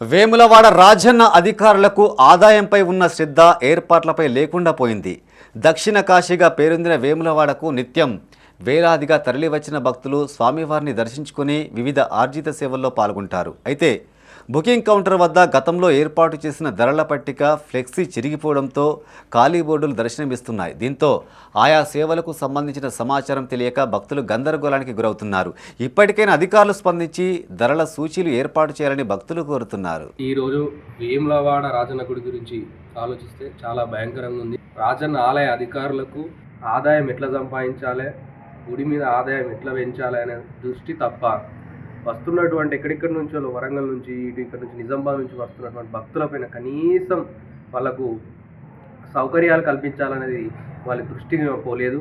వేములవాడ రాజన్న అధికారులకు ఆదాయంపై ఉన్న శ్రద్ధ ఏర్పాట్లపై లేకుండా పోయింది. దక్షిణ కాశీగా పేరొందిన వేములవాడకు నిత్యం వేలాదిగా తరలివచ్చిన భక్తులు స్వామివారిని దర్శించుకుని వివిధ ఆర్జిత సేవల్లో పాల్గొంటారు. అయితే బుకింగ్ కౌంటర్ వద్ద గతంలో ఏర్పాటు చేసిన ధరల పట్టిక ఫ్లెక్సీ చిరిగిపోవడంతో ఖాళీ బోర్డులు దర్శనమిస్తున్నాయి. దీంతో ఆయా సేవలకు సంబంధించిన సమాచారం తెలియక భక్తులు గందరగోళానికి గురవుతున్నారు. ఇప్పటికైనా అధికారులు స్పందించి ధరల సూచీలు ఏర్పాటు చేయాలని భక్తులు కోరుతున్నారు. ఈరోజు వేములవాడ రాజన్న గుడి గురించి ఆలోచిస్తే చాలా భయంకరంగా ఉంది. రాజన్న ఆలయ అధికారులకు ఆదాయం ఎట్లా సంపాదించాలి, గుడి మీద ఆదాయం ఎట్లా పెంచాలి అనే దృష్టి తప్ప వస్తున్నటువంటి ఎక్కడెక్కడి నుంచో వరంగల్ నుంచి ఇక్కడ నుంచి నిజామాబాద్ నుంచి వస్తున్నటువంటి భక్తులపైన కనీసం వాళ్ళకు సౌకర్యాలు కల్పించాలనేది వాళ్ళ దృష్టికి పోలేదు.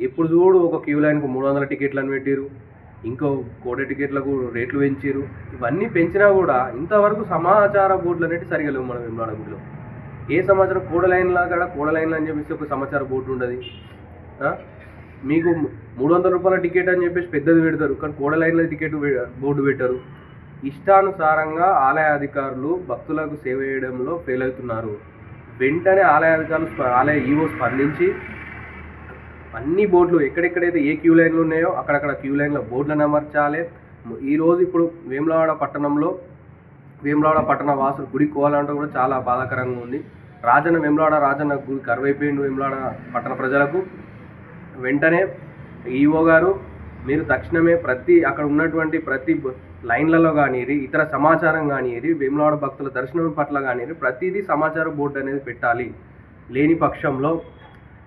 ఎప్పుడు చూడు ఒక క్యూ లైన్కు 300 టికెట్లను పెట్టిరు, ఇంకో కోటి టికెట్లకు రేట్లు పెంచారు. ఇవన్నీ పెంచినా కూడా ఇంతవరకు సమాచార బోర్డులు అనేవి సరిగా లేవు. మనం వేములవాడ గుడిలో ఏ సమాచారం కోడ లైన్లా కూడా కోడ లైన్లు అని చెప్పేసి ఒక సమాచార బోర్డు ఉండదు. మీకు 300 రూపాయల టికెట్ అని చెప్పేసి పెద్దది పెడతారు, కానీ కోడ లైన్ల టికెట్ బోర్డు పెట్టారు. ఇష్టానుసారంగా ఆలయ అధికారులు భక్తులకు సేవ చేయడంలో ఫెయిల్ అవుతున్నారు. వెంటనే ఆలయ అధికారులు ఆలయ ఈవో స్పందించి అన్ని బోర్డులు ఎక్కడెక్కడైతే ఏ క్యూ లైన్లు ఉన్నాయో అక్కడక్కడ క్యూ లైన్ల బోర్డులను అమర్చాలి. ఈరోజు ఇప్పుడు వేములవాడ పట్టణ వాసులు గుడికి పోవాలంటే కూడా చాలా బాధాకరంగా ఉంది. వేములవాడ రాజన్న గుడి కరువైపోయింది. వేములవాడ పట్టణ ప్రజలకు వెంటనే ఈఓ గారు మీరు తక్షణమే అక్కడ ఉన్నటువంటి ప్రతి లైన్లలో కానివ్వండి, ఇతర సమాచారం కానివ్వండి, వేములవాడ భక్తుల దర్శనం పట్ల కానివ్వండి, ప్రతిదీ సమాచార బోర్డు అనేది పెట్టాలి. లేని పక్షంలో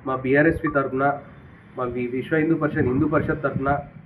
మా బీఆర్ఎస్పీ తరఫున, మా హిందూ పరిషత్ తరఫున